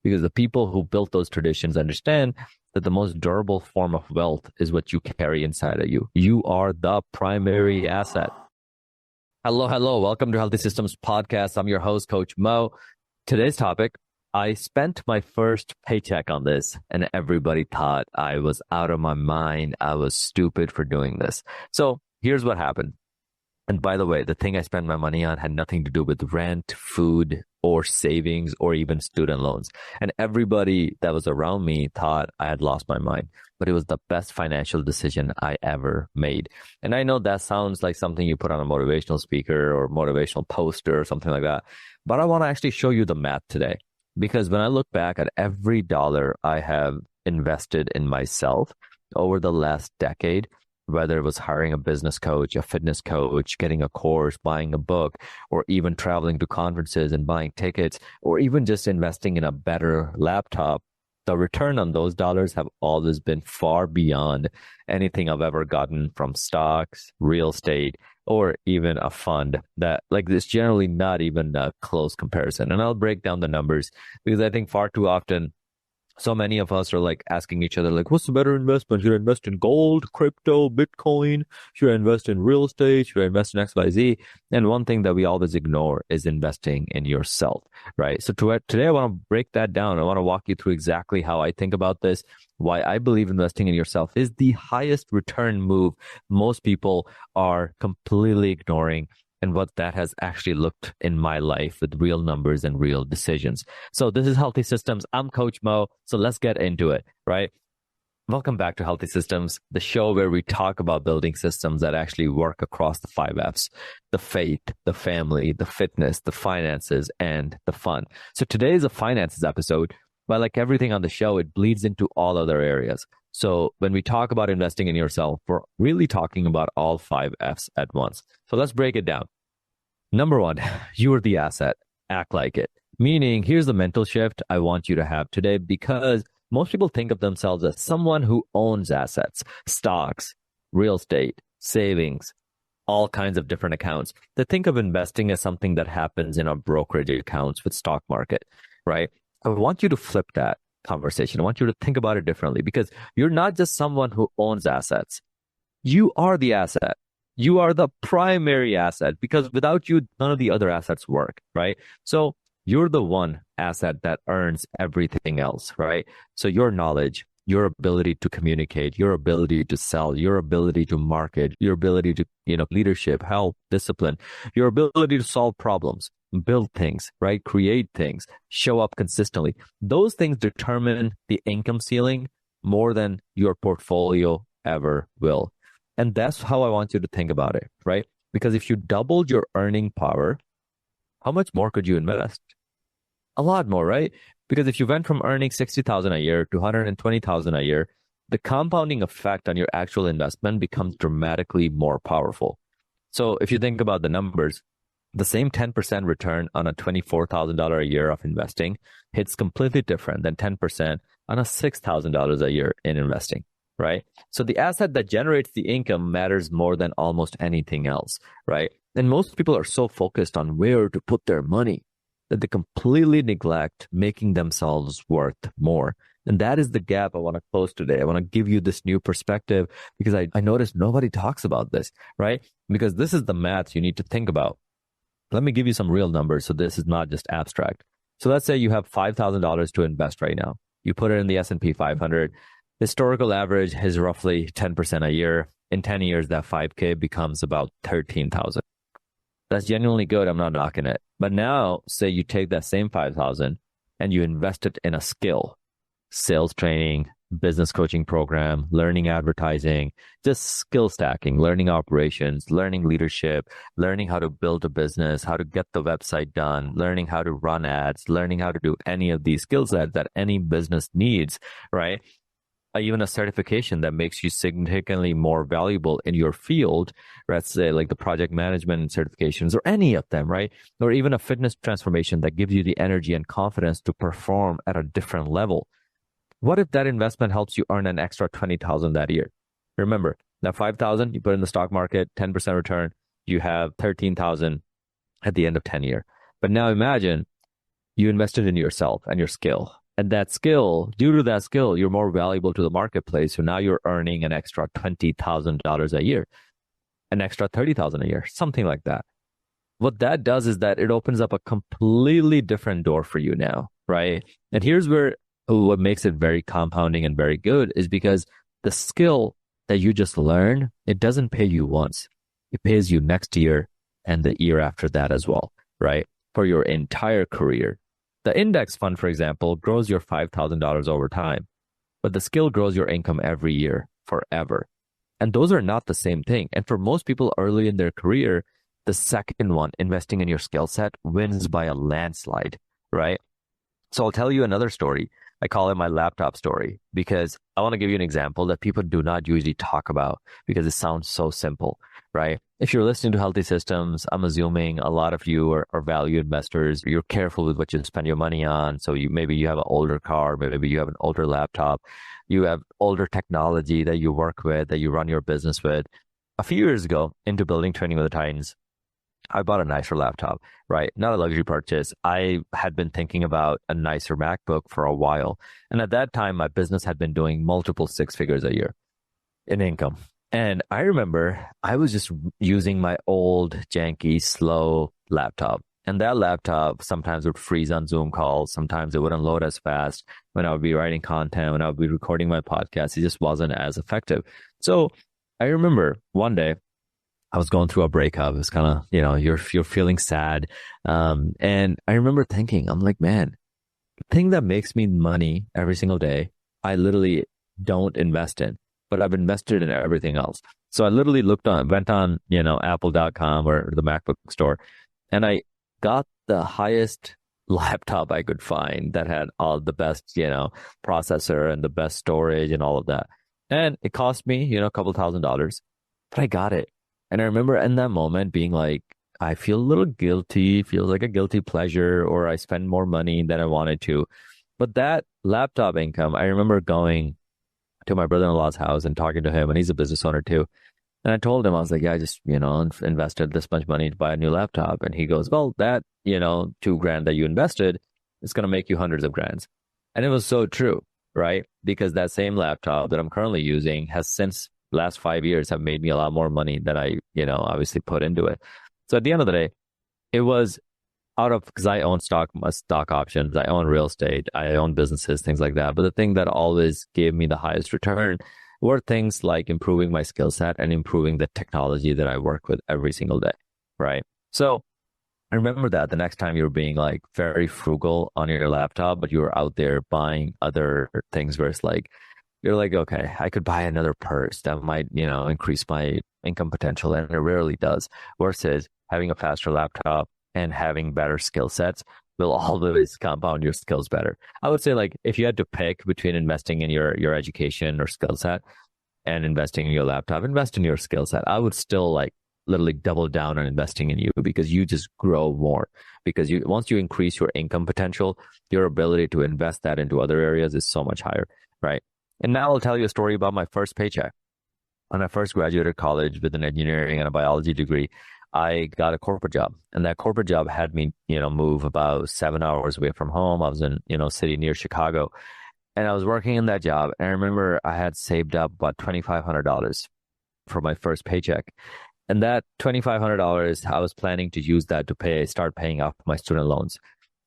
because the people who built those traditions understand that the most durable form of wealth is what you carry inside of you. You are the primary asset. Hello, hello. Welcome to Healthy Systems Podcast. I'm your host, Coach Mo. Today's topic, I spent my first paycheck on this and everybody thought I was out of my mind. I was stupid for doing this. So here's what happened. And by the way, the thing I spent my money on had nothing to do with rent, food, or savings, or even student loans. And everybody that was around me thought I had lost my mind, but it was the best financial decision I ever made. And I know that sounds like something you put on a motivational speaker or motivational poster or something like that. But I want to actually show you the math today, because when I look back at every dollar I have invested in myself over the last decade, whether it was hiring a business coach, a fitness coach, getting a course, buying a book, or even traveling to conferences and buying tickets, or even just investing in a better laptop, the return on those dollars have always been far beyond anything I've ever gotten from stocks, real estate, or even a fund. That, like, this generally not even a close comparison. And I'll break down the numbers because I think far too often so many of us are like asking each other, like, what's the better investment? Should I invest in gold, crypto, Bitcoin? Should I invest in real estate? Should I invest in XYZ? And one thing that we always ignore is investing in yourself, right? So today I want to break that down. I want to walk you through exactly how I think about this, why I believe investing in yourself is the highest return move most people are completely ignoring, and what that has actually looked in my life with real numbers and real decisions. So this is Healthy Systems. I'm Coach Mo. So let's get into it, right? Welcome back to Healthy Systems, the show where we talk about building systems that actually work across the 5 Fs: the faith, the family, the fitness, the finances, and the fun. So today is a finances episode, but like everything on the show, it bleeds into all other areas. So when we talk about investing in yourself, we're really talking about all 5 Fs at once. So let's break it down. Number one, you are the asset. Act like it. Meaning, here's the mental shift I want you to have today, because most people think of themselves as someone who owns assets, stocks, real estate, savings, all kinds of different accounts. They think of investing as something that happens in our brokerage accounts with stock market, right? I want you to flip that conversation. I want you to think about it differently, because you're not just someone who owns assets. You are the asset. You are the primary asset, because without you, none of the other assets work, right? So you're the one asset that earns everything else, right? So your knowledge, your ability to communicate, your ability to sell, your ability to market, your ability to, leadership, health, discipline, your ability to solve problems, build things, right? Create things, show up consistently. Those things determine the income ceiling more than your portfolio ever will. And that's how I want you to think about it, right? Because if you doubled your earning power, how much more could you invest? A lot more, right? Because if you went from earning 60,000 a year to 120,000 a year, the compounding effect on your actual investment becomes dramatically more powerful. So if you think about the numbers, the same 10% return on a $24,000 a year of investing hits completely different than 10% on a $6,000 a year in investing, right? So the asset that generates the income matters more than almost anything else, right? And most people are so focused on where to put their money that they completely neglect making themselves worth more. And that is the gap I want to close today. I want to give you this new perspective, because I noticed nobody talks about this, right? Because this is the math you need to think about. Let me give you some real numbers so this is not just abstract. So let's say you have $5,000 to invest right now. You put it in the S&P 500. Historical average is roughly 10% a year. In 10 years, that 5K becomes about 13,000. That's genuinely good. I'm not knocking it. But now, say you take that same 5,000 and you invest it in a skill, sales training, business coaching program, learning advertising, just skill stacking, learning operations, learning leadership, learning how to build a business, how to get the website done, learning how to run ads, learning how to do any of these skill sets that any business needs, right? Even a certification that makes you significantly more valuable in your field, let's say like the project management certifications or any of them, right? Or even a fitness transformation that gives you the energy and confidence to perform at a different level. What if that investment helps you earn an extra 20,000 that year? Remember, that 5,000 you put in the stock market, 10% return, you have 13,000 at the end of 10 years. But now imagine you invested in yourself and your skill, And that skill, due to that skill, you're more valuable to the marketplace. So now you're earning an extra $20,000 a year, an extra 30,000 a year, something like that. What that does is that it opens up a completely different door for you now, right? And here's where what makes it very compounding and very good is because the skill that you just learn, it doesn't pay you once. It pays you next year and the year after that as well, right? For your entire career. The index fund, for example, grows your $5,000 over time, but the skill grows your income every year forever. And those are not the same thing. And for most people early in their career, the second one, investing in your skill set, wins by a landslide, right? So I'll tell you another story. I call it my laptop story because I want to give you an example that people do not usually talk about because it sounds so simple, right? If you're listening to Healthy Systems, I'm assuming a lot of you are value investors. You're careful with what you spend your money on. So maybe you have an older car, maybe you have an older laptop, you have older technology that you work with, that you run your business with. A few years ago, into building Training with the Titans, I bought a nicer laptop, right? Not a luxury purchase. I had been thinking about a nicer MacBook for a while. And at that time, my business had been doing multiple six figures a year in income. And I remember I was just using my old, janky, slow laptop. And that laptop sometimes would freeze on Zoom calls. Sometimes it wouldn't load as fast when I would be writing content, when I would be recording my podcast. It just wasn't as effective. So I remember one day I was going through a breakup. It's kind of, you're feeling sad. And I remember thinking, I'm like, man, the thing that makes me money every single day, I literally don't invest in, but I've invested in everything else. So I literally went on, Apple.com or the MacBook store, and I got the highest laptop I could find that had all the best, processor and the best storage and all of that. And it cost me, a couple $1,000s, but I got it. And I remember in that moment being like, I feel a little guilty, feels like a guilty pleasure, or I spend more money than I wanted to. But that laptop income, I remember going to my brother-in-law's house and talking to him, and he's a business owner too. And I told him, I was like, yeah, I just, invested this much money to buy a new laptop. And he goes, well, that, $2,000 that you invested is going to make you hundreds of grands. And it was so true, right? Because that same laptop that I'm currently using has since last 5 years have made me a lot more money than I, obviously put into it. So at the end of the day, it was because I own stock options, I own real estate, I own businesses, things like that. But the thing that always gave me the highest return were things like improving my skill set and improving the technology that I work with every single day, right? So I remember that the next time you were being like very frugal on your laptop, but you were out there buying other things where it's like, you're like, okay, I could buy another purse that might, increase my income potential. And it rarely does. Versus having a faster laptop and having better skill sets will always compound your skills better. I would say like if you had to pick between investing in your education or skill set and investing in your laptop, invest in your skill set. I would still like literally double down on investing in you because you just grow more. Because once you increase your income potential, your ability to invest that into other areas is so much higher, right? And now I'll tell you a story about my first paycheck. When I first graduated college with an engineering and a biology degree, I got a corporate job. And that corporate job had me, move about 7 hours away from home. I was in, city near Chicago. And I was working in that job. And I remember I had saved up about $2,500 for my first paycheck. And that $2,500, I was planning to use that to start paying off my student loans.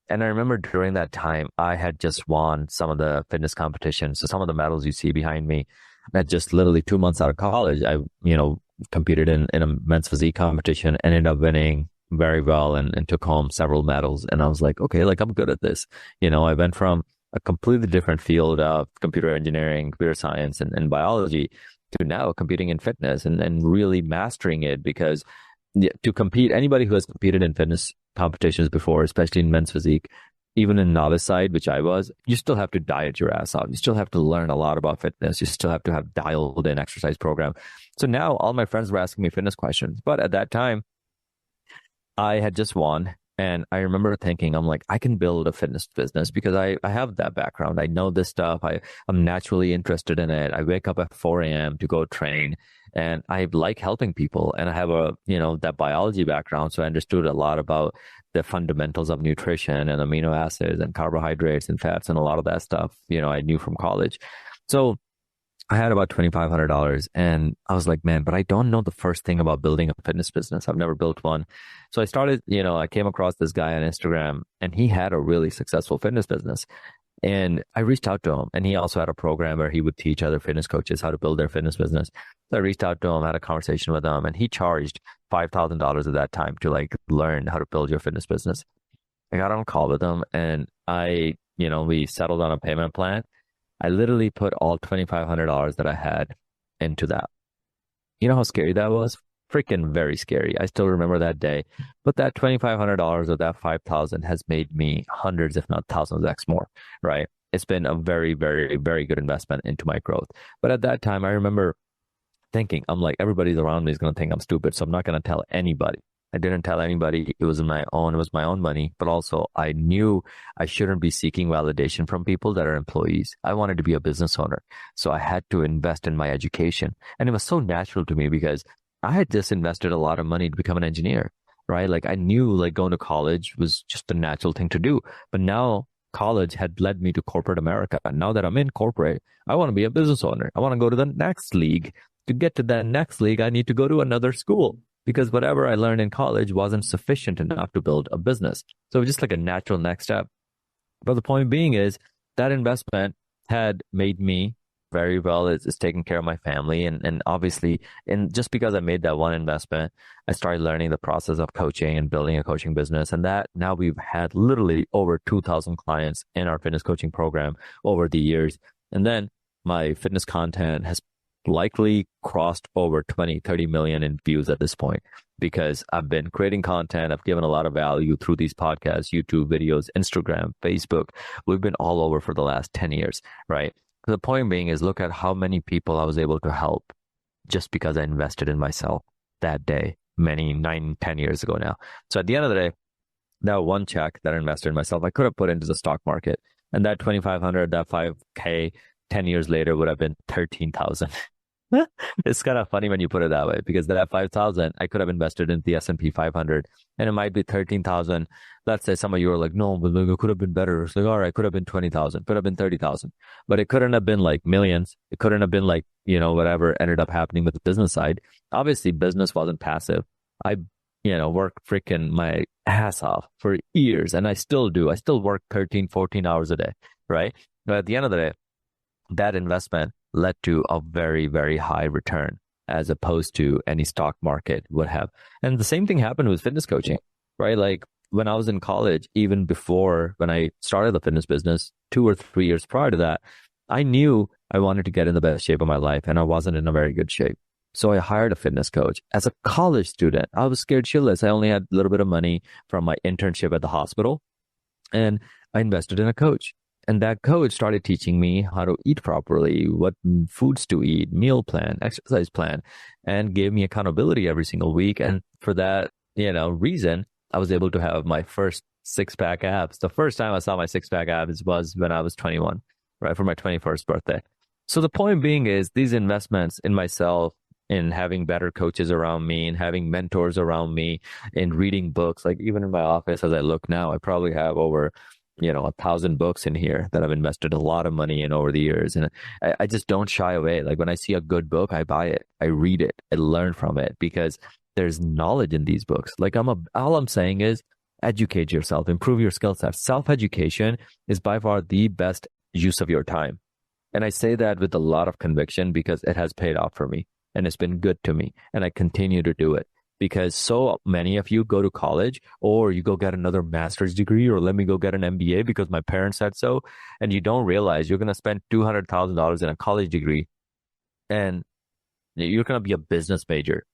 And I remember during that time, I had just won some of the fitness competitions. So some of the medals you see behind me, at just literally 2 months out of college, I, competed in a men's physique competition, ended up winning very well and took home several medals. And I was like, okay, like I'm good at this. I went from a completely different field of computer engineering, computer science, and biology to now competing in fitness and really mastering it because to compete, anybody who has competed in fitness competitions before, especially in men's physique, even in novice side, which I was, you still have to diet your ass off. You still have to learn a lot about fitness. You still have to have dialed in exercise program. So now all my friends were asking me fitness questions. But at that time, I had just won And I remember thinking, I'm like, I can build a fitness business because I have that background. I know this stuff. I'm naturally interested in it. I wake up at 4 a.m. to go train and I like helping people. And I have that biology background. So I understood a lot about the fundamentals of nutrition and amino acids and carbohydrates and fats and a lot of that stuff, I knew from college. So I had about $2,500 and I was like, man, but I don't know the first thing about building a fitness business. I've never built one. So I started, I came across this guy on Instagram and he had a really successful fitness business. And I reached out to him and he also had a program where he would teach other fitness coaches how to build their fitness business. So I reached out to him, had a conversation with him and he charged $5,000 at that time to like learn how to build your fitness business. I got on a call with him and we settled on a payment plan. I literally put all $2,500 that I had into that. You know how scary that was? Freaking very scary. I still remember that day. But that $2,500 of that 5,000 has made me hundreds, if not thousands X more, right? It's been a very, very, very good investment into my growth. But at that time, I remember thinking, I'm like, everybody around me is going to think I'm stupid. So I'm not going to tell anybody. I didn't tell anybody. It was my own money, but also I knew I shouldn't be seeking validation from people that are employees. I wanted to be a business owner. So I had to invest in my education. And it was so natural to me because I had just invested a lot of money to become an engineer, right? Like I knew like going to college was just the natural thing to do. But now college had led me to corporate America. And now that I'm in corporate, I want to be a business owner. I want to go to the next league. To get to that next league, I need to go to another school. Because whatever I learned in college wasn't sufficient enough to build a business. So it was just like a natural next step. But the point being is that investment had made me very well. It's taking care of my family. And obviously, and just because I made that one investment, I started learning the process of coaching and building a coaching business. And that now we've had literally over 2,000 clients in our fitness coaching program over the years. And then my fitness content has likely crossed over 20-30 million in views at this point because I've been creating content. I've given a lot of value through these podcasts, YouTube videos, Instagram, Facebook. We've been all over for the last 10 years, right? The point being is look at how many people I was able to help just because I invested in myself that day, 9-10 years ago now. So at the end of the day, that one check that I invested in myself, I could have put into the stock market. And that 2,500, that 5K, 10 years later would have been 13,000. It's kind of funny when you put it that way because that 5,000 I could have invested in the S&P 500 and it might be 13,000. Let's say some of you are like, no, but it could have been better. It's like, all right, it could have been 20,000, could have been 30,000, but it couldn't have been like millions. It couldn't have been like, whatever ended up happening with the business side. Obviously, business wasn't passive. I, worked freaking my ass off for years and I still do. I still work 13, 14 hours a day, right? But at the end of the day, that investment led to a very, very high return as opposed to any stock market would have. And the same thing happened with fitness coaching, right? Like when I was in college, even before when I started the fitness business, 2 or 3 years prior to that, I knew I wanted to get in the best shape of my life and I wasn't in a very good shape. So I hired a fitness coach. As a college student, I was scared shitless. I only had a little bit of money from my internship at the hospital and I invested in a coach. And that coach started teaching me how to eat properly, what foods to eat, meal plan, exercise plan, and gave me accountability every single week. And for that, reason, I was able to have my first 6-pack abs. The first time I saw my 6-pack abs was when I was 21, right, for my 21st birthday. So the point being is these investments in myself, in having better coaches around me, and having mentors around me, in reading books, like even in my office as I look now, I probably have over 1,000 books in here that I've invested a lot of money in over the years. And I just don't shy away. Like when I see a good book, I buy it, I read it, I learn from it because there's knowledge in these books. Like all I'm saying is educate yourself, improve your skill set. Self-education is by far the best use of your time. And I say that with a lot of conviction because it has paid off for me and it's been good to me and I continue to do it. Because so many of you go to college or you go get another master's degree or let me go get an MBA because my parents said so. And you don't realize you're going to spend $200,000 in a college degree and you're going to be a business major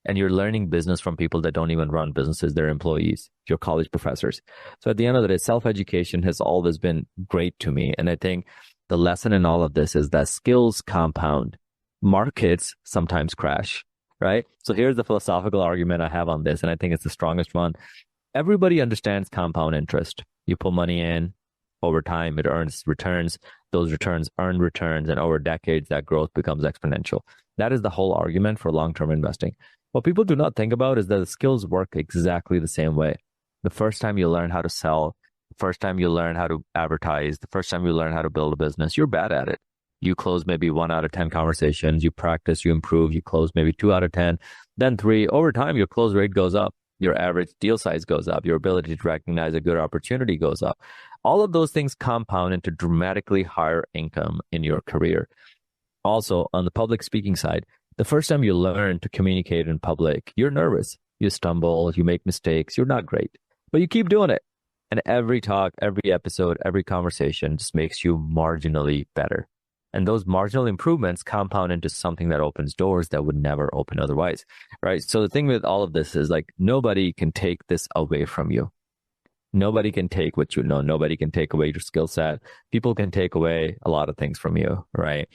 and you're learning business from people that don't even run businesses. They're employees, your college professors. So at the end of the day, self-education has always been great to me. And I think the lesson in all of this is that skills compound. Markets sometimes crash. Right? So here's the philosophical argument I have on this, and I think it's the strongest one. Everybody understands compound interest. You put money in, over time, it earns returns. Those returns earn returns, and over decades, that growth becomes exponential. That is the whole argument for long-term investing. What people do not think about is that the skills work exactly the same way. The first time you learn how to sell, the first time you learn how to advertise, the first time you learn how to build a business, you're bad at it. You close maybe 1 out of 10 conversations, you practice, you improve, you close maybe 2 out of 10, then 3. Over time, your close rate goes up. Your average deal size goes up. Your ability to recognize a good opportunity goes up. All of those things compound into dramatically higher income in your career. Also, on the public speaking side, the first time you learn to communicate in public, you're nervous. You stumble, you make mistakes, you're not great, but you keep doing it. And every talk, every episode, every conversation just makes you marginally better. And those marginal improvements compound into something that opens doors that would never open otherwise, right? So the thing with all of this is like, nobody can take this away from you. Nobody can take what you know. Nobody can take away your skill set. People can take away a lot of things from you, right?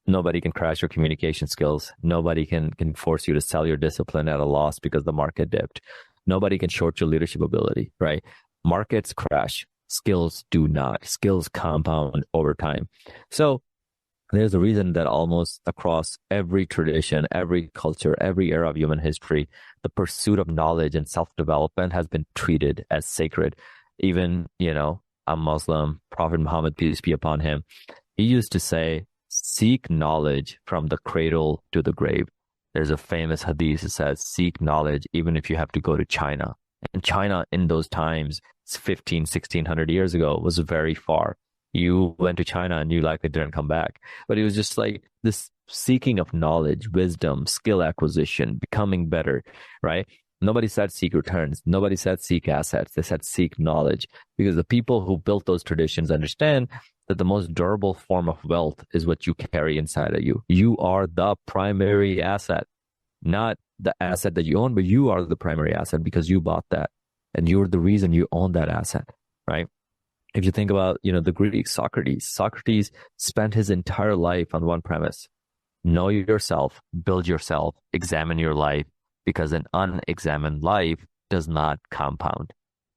Nobody can crash your communication skills. Nobody can force you to sell your discipline at a loss because the market dipped. Nobody can short your leadership ability, right? Markets crash. Skills do not. Skills compound over time. So there's a reason that almost across every tradition, every culture, every era of human history, the pursuit of knowledge and self-development has been treated as sacred. Even, I'm Muslim, Prophet Muhammad, peace be upon him, he used to say, seek knowledge from the cradle to the grave. There's a famous hadith that says, seek knowledge even if you have to go to China. And China in those times, 1600 years ago, was very far. You went to China and you likely didn't come back. But it was just like this seeking of knowledge, wisdom, skill acquisition, becoming better, right? Nobody said seek returns. Nobody said seek assets. They said seek knowledge, because the people who built those traditions understand that the most durable form of wealth is what you carry inside of you. You are the primary asset, not the asset that you own, but you are the primary asset because you bought that. And you're the reason you own that asset, right? If you think about, the Greek Socrates spent his entire life on one premise: know yourself, build yourself, examine your life, because an unexamined life does not compound.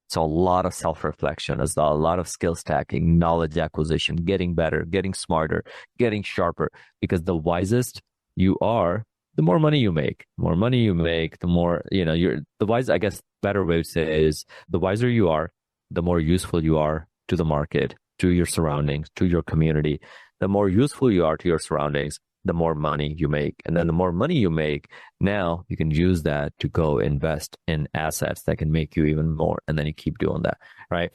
So a lot of self-reflection, a lot of skill stacking, knowledge acquisition, getting better, getting smarter, getting sharper, because the wisest you are, the more money you make. The more money you make, the more, I guess better way to say is, the wiser you are, the more useful you are to the market, to your surroundings, to your community. The more useful you are to your surroundings, the more money you make. And then the more money you make, now you can use that to go invest in assets that can make you even more. And then you keep doing that, right?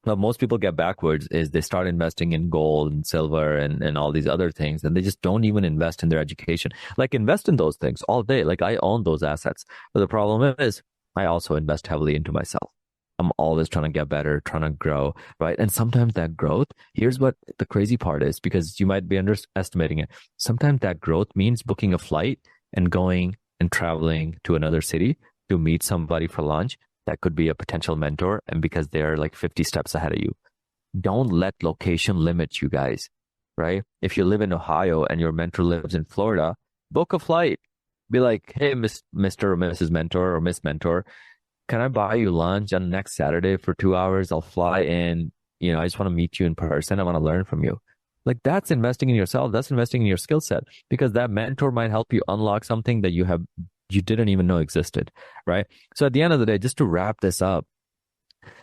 What most people get backwards is they start investing in gold and silver and all these other things, and they just don't even invest in their education. Like, invest in those things all day. Like, I own those assets. But the problem is, I also invest heavily into myself. I'm always trying to get better, trying to grow, right? And sometimes that growth, here's what the crazy part is, because you might be underestimating it. Sometimes that growth means booking a flight and going and traveling to another city to meet somebody for lunch. That could be a potential mentor, and because they're like 50 steps ahead of you. Don't let location limit you guys, right? If you live in Ohio and your mentor lives in Florida, book a flight. Be like, hey, Mr. or Mrs. Mentor or Miss Mentor, can I buy you lunch on next Saturday for 2 hours? I'll fly in. I just want to meet you in person. I want to learn from you. Like, that's investing in yourself. That's investing in your skill set, because that mentor might help you unlock something that you didn't even know existed, right? So at the end of the day, just to wrap this up,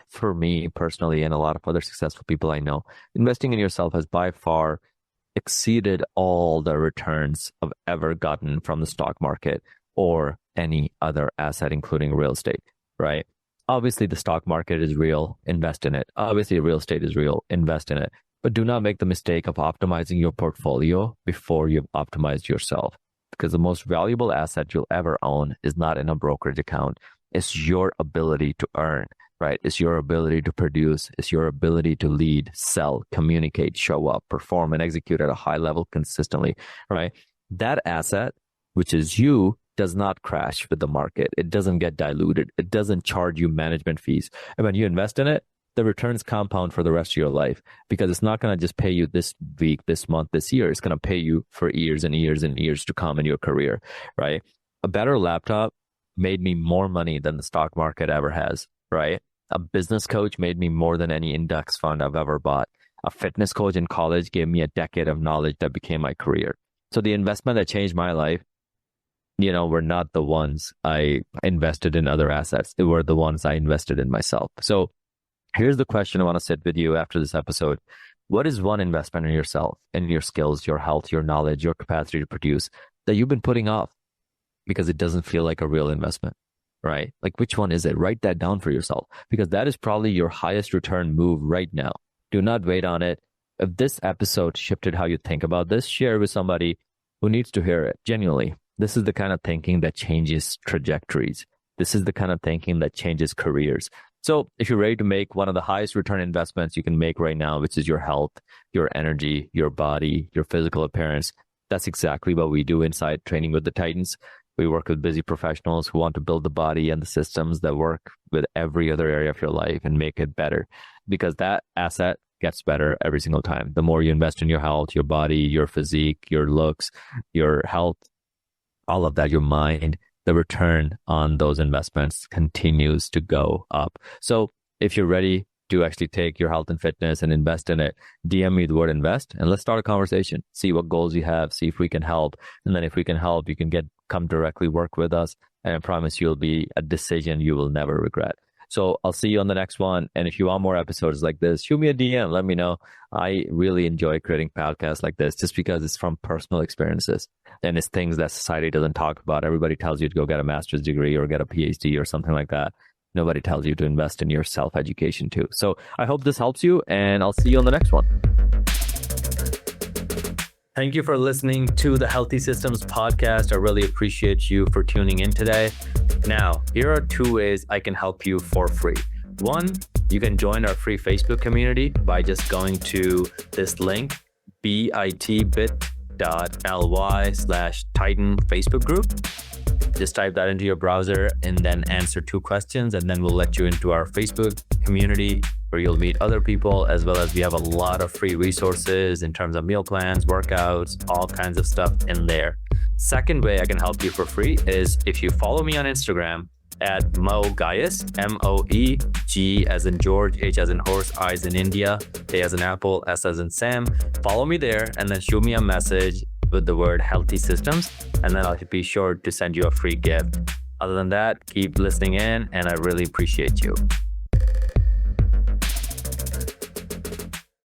for me personally and a lot of other successful people I know, investing in yourself has by far exceeded all the returns I've ever gotten from the stock market or any other asset, including real estate, right? Obviously, the stock market is real, invest in it. Obviously, real estate is real, invest in it. But do not make the mistake of optimizing your portfolio before you've optimized yourself. Because the most valuable asset you'll ever own is not in a brokerage account. It's your ability to earn, right? It's your ability to produce. It's your ability to lead, sell, communicate, show up, perform, and execute at a high level consistently, right? That asset, which is you, does not crash with the market. It doesn't get diluted. It doesn't charge you management fees. And when you invest in it, the returns compound for the rest of your life, because it's not going to just pay you this week, this month, this year. It's going to pay you for years and years and years to come in your career, right? A better laptop made me more money than the stock market ever has, right? A business coach made me more than any index fund I've ever bought. A fitness coach in college gave me a decade of knowledge that became my career. So the investment that changed my life, were not the ones I invested in other assets. They were the ones I invested in myself. So here's the question I want to sit with you after this episode. What is one investment in yourself, in your skills, your health, your knowledge, your capacity to produce that you've been putting off because it doesn't feel like a real investment, right? Like, which one is it? Write that down for yourself, because that is probably your highest return move right now. Do not wait on it. If this episode shifted how you think about this, share with somebody who needs to hear it. Genuinely, this is the kind of thinking that changes trajectories. This is the kind of thinking that changes careers. So if you're ready to make one of the highest return investments you can make right now, which is your health, your energy, your body, your physical appearance, that's exactly what we do inside Training with the Titans. We work with busy professionals who want to build the body and the systems that work with every other area of your life and make it better, because that asset gets better every single time. The more you invest in your health, your body, your physique, your looks, your health, all of that, your mind, the return on those investments continues to go up. So if you're ready to actually take your health and fitness and invest in it, DM me the word invest and let's start a conversation. See what goals you have, see if we can help. And then if we can help, you can come directly work with us. And I promise you'll be a decision you will never regret. So I'll see you on the next one. And if you want more episodes like this, shoot me a DM. Let me know. I really enjoy creating podcasts like this just because it's from personal experiences and it's things that society doesn't talk about. Everybody tells you to go get a master's degree or get a PhD or something like that. Nobody tells you to invest in your self-education too. So I hope this helps you, and I'll see you on the next one. Thank you for listening to the Healthy Systems podcast. I really appreciate you for tuning in today. Now, here are 2 ways I can help you for free. One, you can join our free Facebook community by just going to this link, bit.ly/Titan Facebook group. Just type that into your browser and then answer 2 questions, and then we'll let you into our Facebook community where you'll meet other people, as well as we have a lot of free resources in terms of meal plans, workouts, all kinds of stuff in there. Second way I can help you for free is if you follow me on Instagram at Mo Gaius, MOE, G as in George, H as in horse, I as in India, A as in apple, S as in Sam. Follow me there and then shoot me a message with the word Healthy Systems, and then I'll be sure to send you a free gift. Other than that, keep listening in, and I really appreciate you.